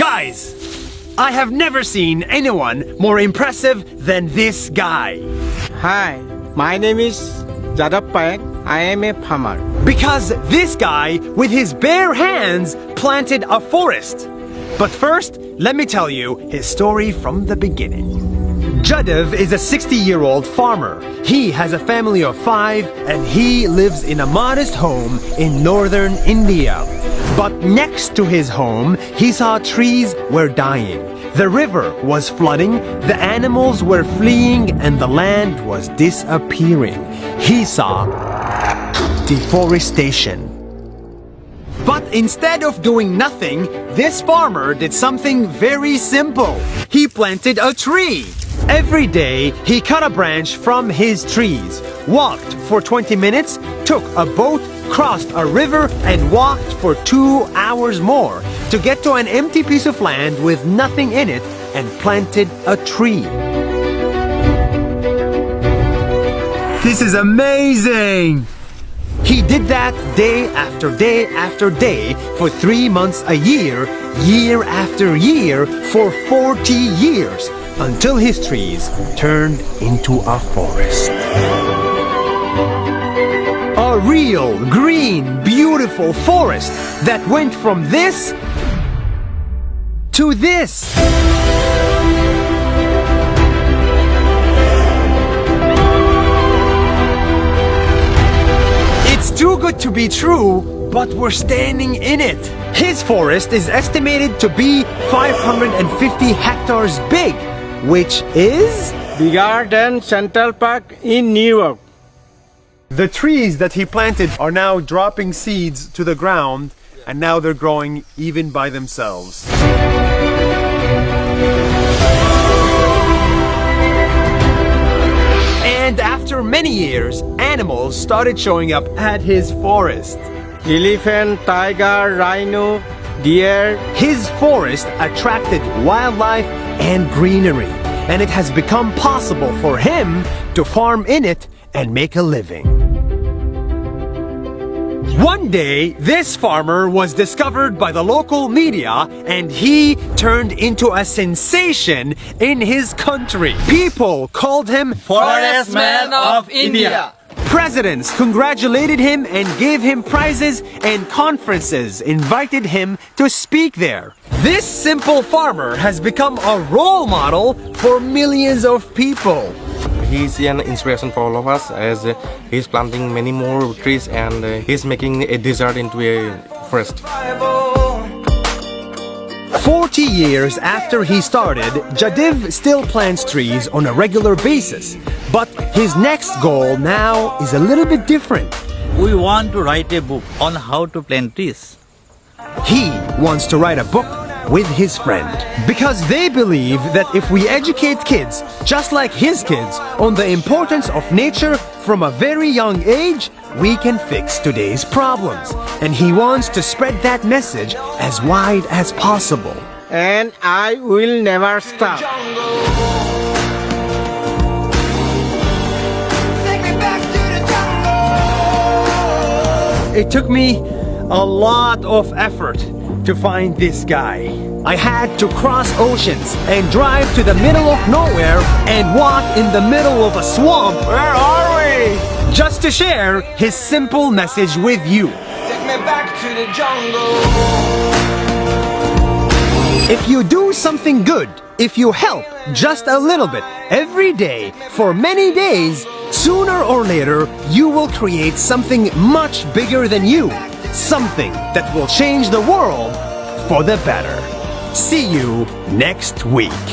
Guys, I have never seen anyone more impressive than this guy. Hi, my name is Jadappayak. I am a farmer. Because this guy, with his bare hands, planted a forest. But first, let me tell you his story from the beginning. Jadav is a 60-year-old farmer. He has a family of 5 and he lives in a modest home in northern India. But next to his home, he saw trees were dying. The river was flooding, the animals were fleeing, and the land was disappearing. He saw deforestation. But instead of doing nothing, this farmer did something very simple. He planted a tree. Every day, he cut a branch from his trees, walked for 20 minutes, took a boat, crossed a river, and walked for 2 hours more to get to an empty piece of land with nothing in it and planted a tree. This is amazing! He did that day after day after day for 3 months a year, year after year, for 40 years, until his trees turned into a forest. A real, green, beautiful forest that went from this to this. It's too good to be true, but we're standing in it. His forest is estimated to be 550 hectares big, which is Bigger than Central Park in New York. the trees that he planted are now dropping seeds to the ground, and now they're growing even by themselves. And after many years, animals started showing up at his forest. Elephant, tiger, rhino, deer. His forest attracted wildlife and greenery, and it has become possible for him to farm in it and make a living. One day, this farmer was discovered by the local media and he turned into a sensation in his country. People called him Forest Man of India. Presidents congratulated him and gave him prizes, and conferences invited him to speak there. This simple farmer has become a role model for millions of people. He's an inspiration for all of us, as he's planting many more trees and he's making a desert into a forest. 40 years after he started, Jadiv still plants trees on a regular basis. But his next goal now is a little bit different. We want to write a book on how to plant trees. He wants to write a book with his friend, because they believe that if we educate kids, just like his kids, on the importance of nature from a very young age, we can fix today's problems. And he wants to spread that message as wide as possible. And I will never stop. It took me a lot of effort to find this guy. I had to cross oceans and drive to the middle of nowhere and walk in the middle of a swamp. Where are we? Just to share his simple message with you. Take me back to the jungle. If you do something good, if you help just a little bit every day for many days, sooner or later you will create something much bigger than you. Something that will change the world for the better. See you next week.